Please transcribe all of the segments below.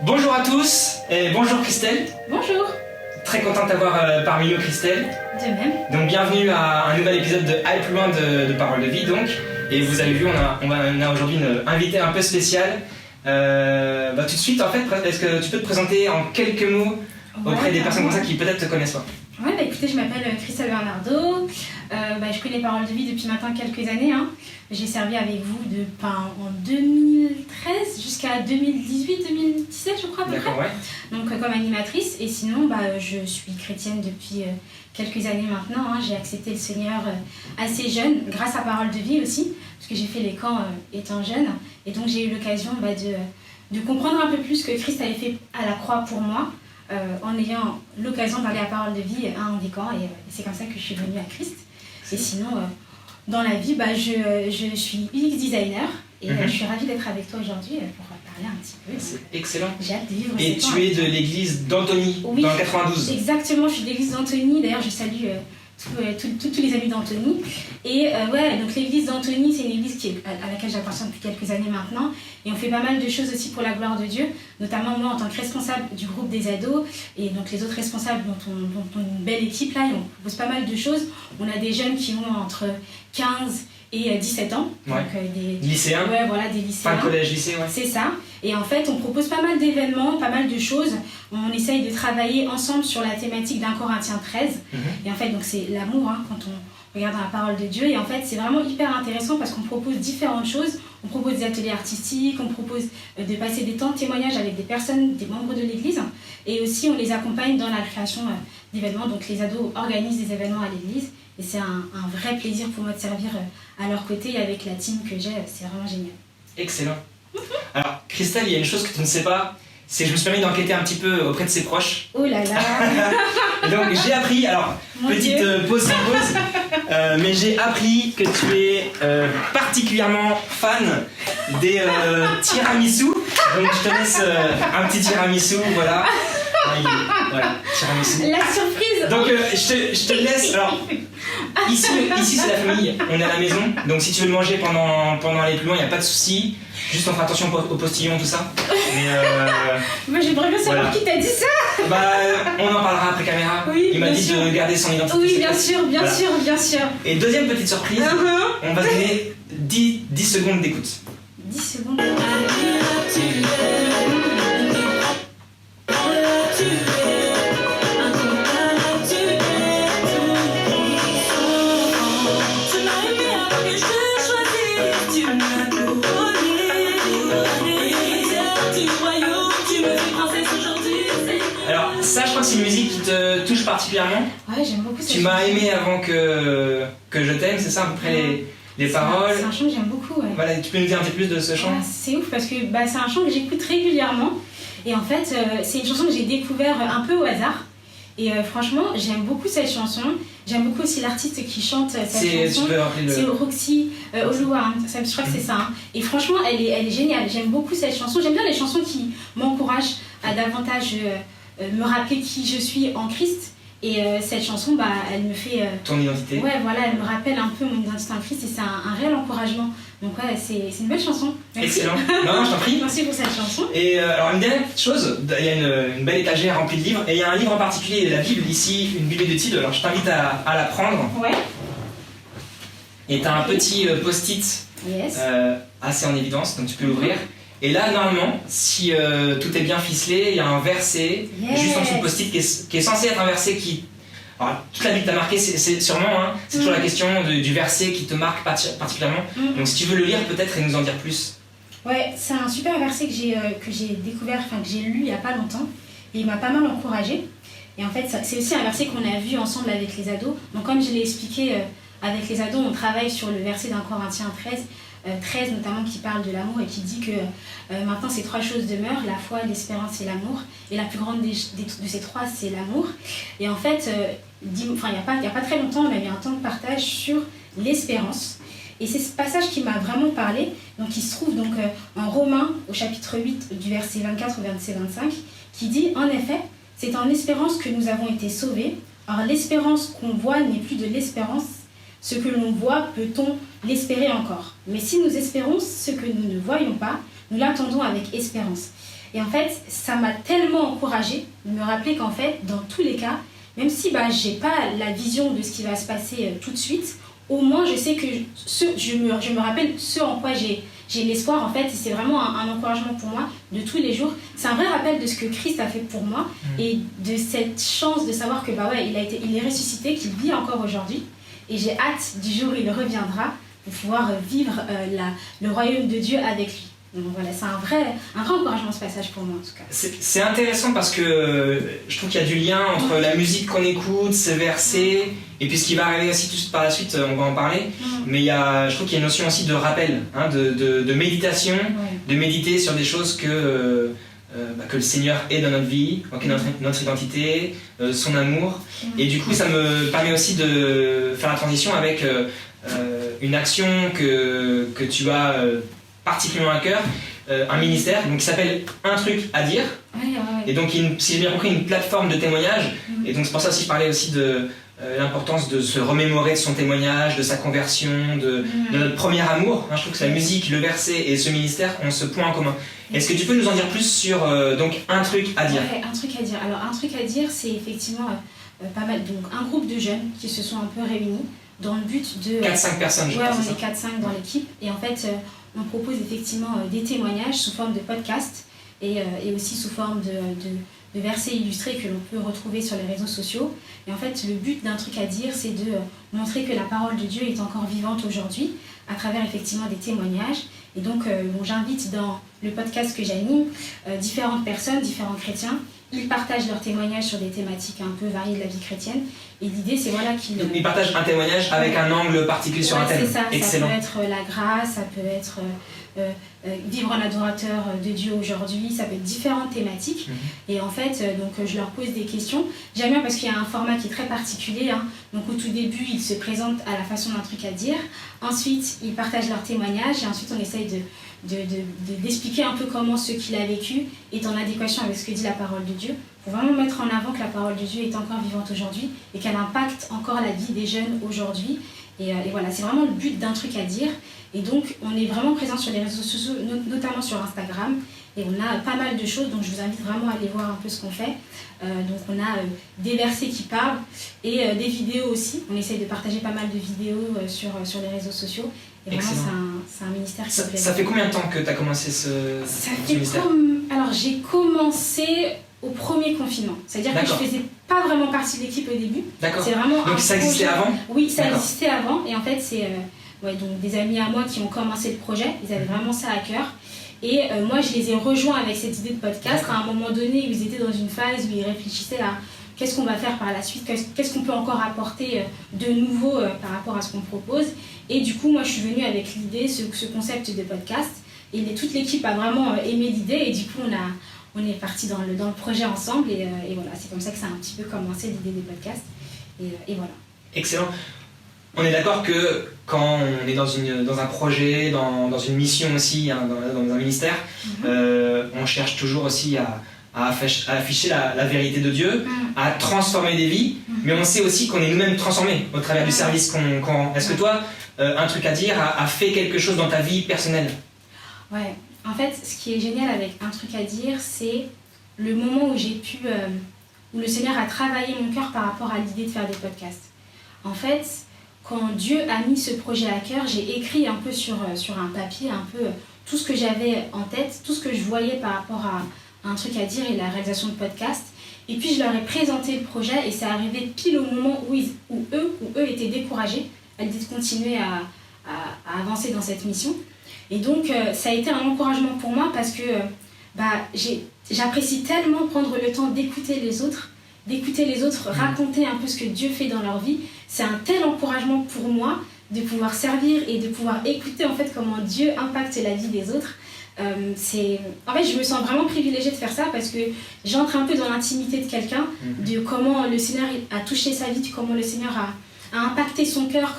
Bonjour à tous et bonjour Christelle. Bonjour. Très content de t'avoir parmi nous Christelle. De même. Donc bienvenue à un nouvel épisode de Aller plus loin de Paroles de vie donc. Et vous avez vu, on a aujourd'hui une invitée un peu spéciale. Tout de suite en fait, est-ce que tu peux te présenter en quelques mots auprès des personnes comme ça qui peut-être te connaissent pas? Ouais, écoutez, je m'appelle Christelle Bernardo. Je connais Paroles de vie depuis maintenant quelques années. J'ai servi avec vous en 2013 jusqu'à 2018-2017, je crois à peu près. Ouais. Donc comme animatrice. Et sinon, je suis chrétienne depuis quelques années maintenant. J'ai accepté le Seigneur assez jeune, grâce à Paroles de vie aussi, parce que j'ai fait les camps étant jeune. Et donc j'ai eu l'occasion de comprendre un peu plus ce que Christ avait fait à la croix pour moi. En ayant l'occasion d'aller à Paroles de vie à un des camps et c'est comme ça que je suis venue à Christ. Et sinon, dans la vie, je suis UX designer et je suis ravie d'être avec toi aujourd'hui pour parler un petit peu. C'est excellent. J'ai hâte de vivre Et tu es de l'église d'Antony, oui, dans le 92. Exactement, je suis de l'église d'Antony. D'ailleurs, je salue tous les amis d'Antony. Et donc l'église d'Antony, c'est une église à laquelle j'appartiens depuis quelques années maintenant. Et on fait pas mal de choses aussi pour la gloire de Dieu, notamment moi en tant que responsable du groupe des ados. Et donc les autres responsables dont une belle équipe là, et on propose pas mal de choses. On a des jeunes qui ont entre 15 et 17 ans. Ouais. Donc des lycéens. Ouais, voilà, des lycéens. Fin de collège, lycée, ouais. C'est ça. Et en fait, on propose pas mal d'événements, pas mal de choses. On essaye de travailler ensemble sur la thématique d'un Corinthiens 13. Et en fait, donc c'est l'amour quand on regarde dans la parole de Dieu. Et en fait, c'est vraiment hyper intéressant parce qu'on propose différentes choses. On propose des ateliers artistiques, on propose de passer des temps de témoignage avec des personnes, des membres de l'église. Et aussi, on les accompagne dans la création d'événements. Donc les ados organisent des événements à l'église. Et c'est un vrai plaisir pour moi de servir à leur côté et avec la team que j'ai. C'est vraiment génial. Excellent. Alors, Christelle, il y a une chose que tu ne sais pas, c'est que je me suis permis d'enquêter un petit peu auprès de ses proches. Oh là là. Donc j'ai appris, alors, petite pause, mais j'ai appris que tu es particulièrement fan des tiramisu. Donc je te laisse un petit tiramisu, voilà. Voilà, tiramisu. La surprise. Donc je te laisse, alors, ici c'est la famille, on est à la maison, donc si tu veux le manger pendant les plus loin, il n'y a pas de souci. Juste on fera attention aux postillons, tout ça. Mais j'aimerais bien savoir qui t'a dit ça. On en parlera après caméra. Oui, il m'a dit sûr. De garder son identité. Oui, bien sûr. Et deuxième petite surprise, on va donner 10 secondes d'écoute. 10 secondes. Ça, je crois que c'est une musique qui te touche particulièrement. Ouais, j'aime beaucoup ça. Tu m'as aimé avant que je t'aime, c'est ça à peu près les paroles. C'est un chant que j'aime beaucoup. Ouais. Voilà, tu peux nous dire un petit peu plus de ce chant? C'est ouf parce que c'est un chant que j'écoute régulièrement. Et en fait, c'est une chanson que j'ai découvert un peu au hasard. Et franchement, j'aime beaucoup cette chanson. J'aime beaucoup aussi l'artiste qui chante cette chanson. C'est Roxy Oluwa, je crois que c'est ça. Et franchement, elle est géniale. J'aime beaucoup cette chanson. J'aime bien les chansons qui m'encouragent à davantage me rappeler qui je suis en Christ. Et cette chanson, elle me fait... Ton identité. Ouais, voilà, elle me rappelle un peu mon identité en Christ et c'est un réel encouragement. Donc ouais, c'est une belle chanson. Merci. Excellent. Non, je t'en prie. Merci pour cette chanson. Et alors une dernière petite chose, il y a une belle étagère remplie de livres et il y a un livre en particulier, la Bible ici, une Bible d'études, alors je t'invite à la prendre. Ouais. Et t'as un petit post-it assez en évidence, donc tu peux l'ouvrir. Et là, normalement, si tout est bien ficelé, il y a un verset juste en dessous du post-it qui est censé être un verset qui... Alors, toute la Bible t'a marqué, c'est sûrement, c'est toujours la question du verset qui te marque particulièrement. Donc si tu veux le lire peut-être et nous en dire plus. Ouais, c'est un super verset que j'ai découvert, que j'ai lu il n'y a pas longtemps. Et il m'a pas mal encouragée. Et en fait, c'est aussi un verset qu'on a vu ensemble avec les ados. Donc comme je l'ai expliqué avec les ados, on travaille sur le verset d'un Corinthiens 13 notamment, qui parle de l'amour et qui dit que maintenant ces 3 choses demeurent, la foi, l'espérance et l'amour. Et la plus grande de ces 3, c'est l'amour. Et en fait, il n'y a pas très longtemps, on a eu un temps de partage sur l'espérance. Et c'est ce passage qui m'a vraiment parlé. Donc il se trouve donc en Romains, au chapitre 8, du verset 24 au verset 25, qui dit « En effet, c'est en espérance que nous avons été sauvés. Or l'espérance qu'on voit n'est plus de l'espérance. Ce que l'on voit, peut-on l'espérer encore? Mais si nous espérons ce que nous ne voyons pas, nous l'attendons avec espérance. » Et en fait, ça m'a tellement encouragée de me rappeler qu'en fait, dans tous les cas, même si j'ai pas la vision de ce qui va se passer tout de suite, au moins je sais que je me rappelle ce en quoi j'ai l'espoir en fait, et c'est vraiment un encouragement pour moi de tous les jours. C'est un vrai rappel de ce que Christ a fait pour moi et de cette chance de savoir que il est ressuscité, qu'il vit encore aujourd'hui, et j'ai hâte du jour où il reviendra pour pouvoir vivre le royaume de Dieu avec lui. Donc voilà, c'est un vrai encouragement ce passage pour moi en tout cas. C'est intéressant parce que je trouve qu'il y a du lien entre la musique qu'on écoute, ces versets, et puis ce qui va arriver aussi tout de suite par la suite, on va en parler. Mais je trouve qu'il y a une notion aussi de rappel, de méditation, de méditer sur des choses que le Seigneur est dans notre vie, notre identité, son amour. Et du coup, ça me permet aussi de faire la transition avec une action que tu as particulièrement à cœur, un ministère donc, qui s'appelle Un truc à dire. Et donc, si j'ai bien compris, une plateforme de témoignage. Et donc, c'est pour ça aussi que je parlais aussi de l'importance de se remémorer de son témoignage, de sa conversion, de notre premier amour. Je trouve que la musique, le verset et ce ministère ont ce point en commun. Est-ce que tu peux nous en dire plus sur donc Un truc à dire? Un truc à dire. Alors, Un truc à dire, c'est effectivement pas mal. Donc, un groupe de jeunes qui se sont un peu réunis dans le but de... 4-5 personnes, je crois. Ouais, on est 4-5 dans l'équipe. Et en fait, on propose effectivement des témoignages sous forme de podcast et aussi sous forme de versets illustrés que l'on peut retrouver sur les réseaux sociaux. Et en fait, le but d'Un truc à dire, c'est de montrer que la parole de Dieu est encore vivante aujourd'hui à travers effectivement des témoignages. Et donc, j'invite dans le podcast que j'anime différentes personnes, différents chrétiens. Ils partagent leurs témoignages sur des thématiques un peu variées de la vie chrétienne. Et l'idée, c'est qu'ils... Donc, ils partagent un témoignage avec un angle particulier sur un thème. C'est ça. Excellent. Ça peut être la grâce, ça peut être vivre en adorateur de Dieu aujourd'hui, ça peut être différentes thématiques. Et en fait, je leur pose des questions. J'aime bien parce qu'il y a un format qui est très particulier. Donc au tout début, ils se présentent à la façon d'un truc à dire. Ensuite, ils partagent leurs témoignages et ensuite on essaye d'expliquer un peu comment ce qu'il a vécu est en adéquation avec ce que dit la parole de Dieu, pour vraiment mettre en avant que la parole de Dieu est encore vivante aujourd'hui et qu'elle impacte encore la vie des jeunes aujourd'hui. Et voilà, c'est vraiment le but d'Un truc à dire. Et donc, on est vraiment présent sur les réseaux sociaux, notamment sur Instagram. Et on a pas mal de choses, donc je vous invite vraiment à aller voir un peu ce qu'on fait. Donc on a des versets qui parlent et des vidéos aussi. On essaye de partager pas mal de vidéos sur les réseaux sociaux. Et vraiment, c'est un ministère qui plaît. Ça fait combien de temps que tu as commencé ce ministère? Alors, j'ai commencé au premier confinement. C'est-à-dire que je ne faisais pas vraiment partie de l'équipe au début. D'accord. C'est vraiment donc ça existait avant? Oui, ça existait avant. Et en fait, c'est donc des amis à moi qui ont commencé le projet. Ils avaient vraiment ça à cœur. Et moi, je les ai rejoints avec cette idée de podcast. À un moment donné, ils étaient dans une phase où ils réfléchissaient à qu'est-ce qu'on va faire par la suite, qu'est-ce qu'on peut encore apporter de nouveau par rapport à ce qu'on propose. Et du coup, moi, je suis venue avec l'idée, ce concept de podcast. Et toute l'équipe a vraiment aimé l'idée. Et du coup, on est parti dans le projet ensemble. Et voilà, c'est comme ça que ça a un petit peu commencé, l'idée des podcasts. Et voilà. Excellent. On est d'accord que quand on est dans un projet, dans une mission aussi, dans un ministère, on cherche toujours aussi à afficher la vérité de Dieu, à transformer des vies, mais on sait aussi qu'on est nous-mêmes transformés au travers du service qu'on rend. Est-ce que toi, Un truc à dire a fait quelque chose dans ta vie personnelle? Ouais, en fait, ce qui est génial avec Un truc à dire, c'est le moment où où le Seigneur a travaillé mon cœur par rapport à l'idée de faire des podcasts. En fait, quand Dieu a mis ce projet à cœur, j'ai écrit un peu sur un papier, un peu tout ce que j'avais en tête, tout ce que je voyais par rapport à Un truc à dire et la réalisation de podcast. Et puis je leur ai présenté le projet et c'est arrivé pile au moment où eux étaient découragés à l'idée de continuer à avancer dans cette mission. Et donc ça a été un encouragement pour moi parce que j'apprécie tellement prendre le temps d'écouter les autres, raconter un peu ce que Dieu fait dans leur vie. C'est un tel encouragement pour moi de pouvoir servir et de pouvoir écouter en fait comment Dieu impacte la vie des autres. En fait, je me sens vraiment privilégiée de faire ça parce que j'entre un peu dans l'intimité de quelqu'un, de comment le Seigneur a touché sa vie, comment le Seigneur a impacté son cœur,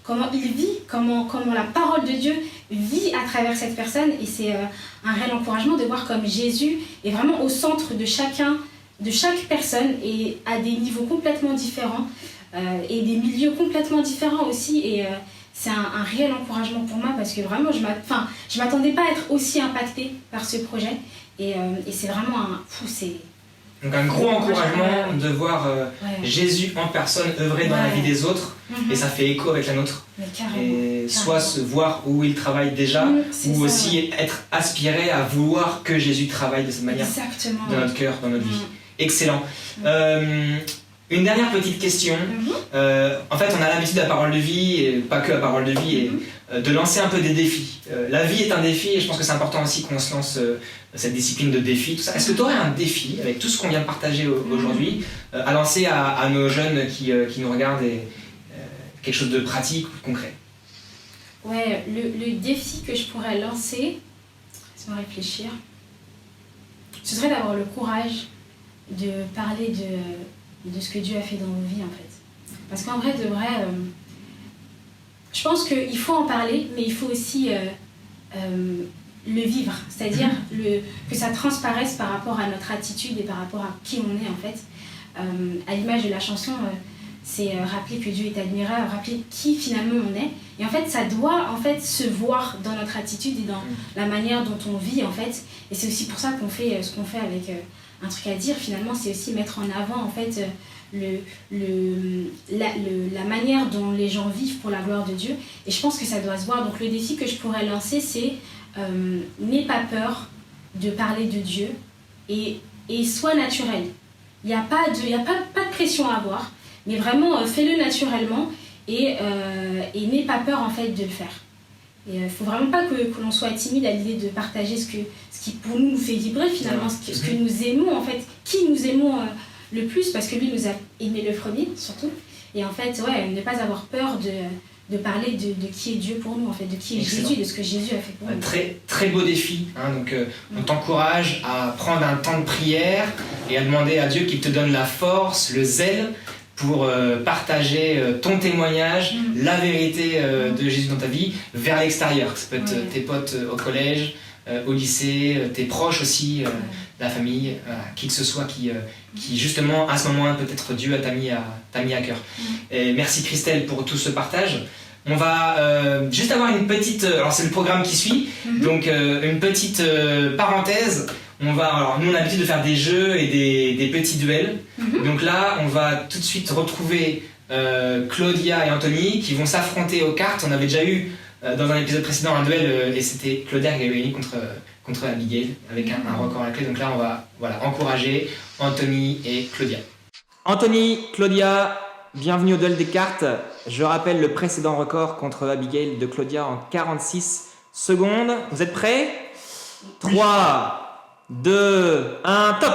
comment il vit, comment la parole de Dieu vit à travers cette personne. Et c'est un réel encouragement de voir comme Jésus est vraiment au centre de chaque personne et à des niveaux complètement différents et des milieux complètement différents aussi. Et c'est un réel encouragement pour moi parce que vraiment je m'attendais pas à être aussi impactée par ce projet Et c'est vraiment Donc un gros encouragement de voir Jésus en personne œuvrer dans la vie des autres, et ça fait écho avec la nôtre. Et soit se voir où il travaille déjà, ou aussi être aspiré à vouloir que Jésus travaille de cette manière dans notre cœur, dans notre vie. Excellent. Une dernière petite question. En fait, on a l'habitude de la parole de vie, et pas que la parole de vie, et de lancer un peu des défis. La vie est un défi, et je pense que c'est important aussi qu'on se lance cette discipline de défi. Tout ça. Est-ce que tu aurais un défi, avec tout ce qu'on vient de partager aujourd'hui, à lancer à nos jeunes qui nous regardent, et quelque chose de pratique ou de concret? Ouais, le défi que je pourrais lancer, laisse-moi réfléchir, ce serait d'avoir le courage de parler de ce que Dieu a fait dans nos vies, en fait. Parce qu'en vrai, de vrai, je pense qu'il faut en parler, mais il faut aussi le vivre. C'est-à-dire que ça transparaisse par rapport à notre attitude et par rapport à qui on est, en fait. À l'image de la chanson, c'est rappeler que Dieu est admirable, rappeler qui finalement on est. Et en fait, ça doit se voir dans notre attitude et dans la manière dont on vit, en fait. Et c'est aussi pour ça qu'on fait ce qu'on fait avec un truc à dire. Finalement, c'est aussi mettre en avant, en fait, la manière dont les gens vivent pour la gloire de Dieu. Et je pense que ça doit se voir. Donc le défi que je pourrais lancer, c'est n'aie pas peur de parler de Dieu et sois naturel. Il n'y a pas de pression à avoir, mais vraiment fais-le naturellement et n'aie pas peur, en fait, de le faire. Et il ne faut vraiment pas que l'on soit timide à l'idée de partager ce qui pour nous fait vibrer finalement, ce que nous aimons, en fait, qui nous aimons le plus, parce que lui nous a aimé le premier surtout. Et en fait, ne pas avoir peur de parler de qui est Dieu pour nous, en fait, de qui est Jésus, de ce que Jésus a fait pour nous. Très, très beau défi. Donc, on t'encourage à prendre un temps de prière et à demander à Dieu qu'il te donne la force, le zèle pour partager ton témoignage, la vérité de Jésus dans ta vie vers l'extérieur. Ça peut être tes potes au collège, au lycée, tes proches aussi, la famille, qui que ce soit qui justement à ce moment-là peut-être Dieu t'a mis à cœur. Et merci Christelle pour tout ce partage. On va juste avoir une petite... alors c'est le programme qui suit, donc une petite parenthèse. Alors nous on a l'habitude de faire des jeux et des petits duels. Donc là on va tout de suite retrouver Claudia et Anthony qui vont s'affronter aux cartes. On avait déjà eu dans un épisode précédent un duel et c'était Claudia qui avait gagné contre Abigail avec un record à la clé. Donc là on va encourager Anthony et Claudia. Anthony, Claudia, bienvenue au duel des cartes. Je rappelle le précédent record contre Abigail de Claudia en 46 secondes. Vous êtes prêts? 3, 2, 1, top!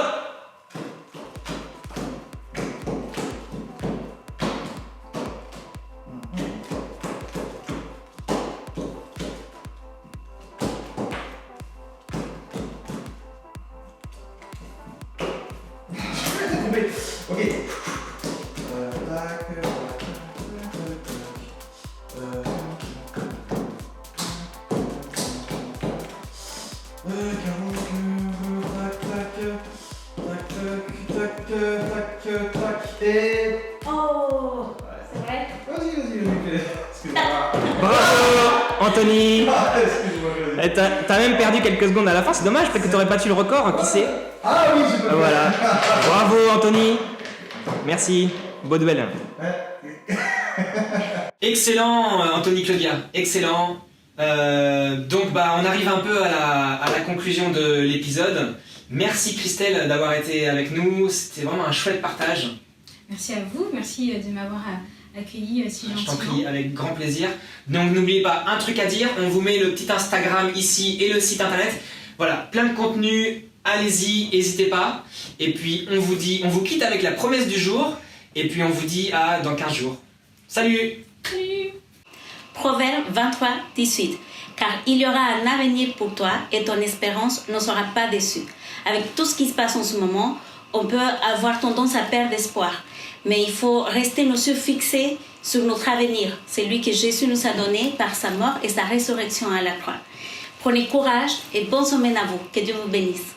Ok. Et... Oh, c'est vrai? Vas-y, excuse-moi. Bravo Anthony. Excuse-moi. T'as même perdu quelques secondes à la fin, c'est dommage, peut-être que t'aurais battu le record, qui sait? Ah oui, j'ai pas Voilà. Bravo Anthony. Merci. Beau duel. Excellent Anthony, Claudia. Excellent. Donc on arrive un peu à la conclusion de l'épisode. Merci Christelle d'avoir été avec nous. C'était vraiment un chouette partage. Merci à vous. Merci de m'avoir accueilli si gentiment. Je t'en prie, avec grand plaisir. Donc n'oubliez pas, un truc à dire. On vous met le petit Instagram ici et le site internet. Voilà, plein de contenu. Allez-y, n'hésitez pas. Et puis on vous quitte avec la promesse du jour. Et puis on vous dit à dans 15 jours. Salut! Salut! Proverbe 23, 18. Car il y aura un avenir pour toi et ton espérance ne sera pas déçue. Avec tout ce qui se passe en ce moment, on peut avoir tendance à perdre espoir. Mais il faut rester nos yeux fixés sur notre avenir, celui que Jésus nous a donné par sa mort et sa résurrection à la croix. Prenez courage et bonne semaine à vous. Que Dieu vous bénisse.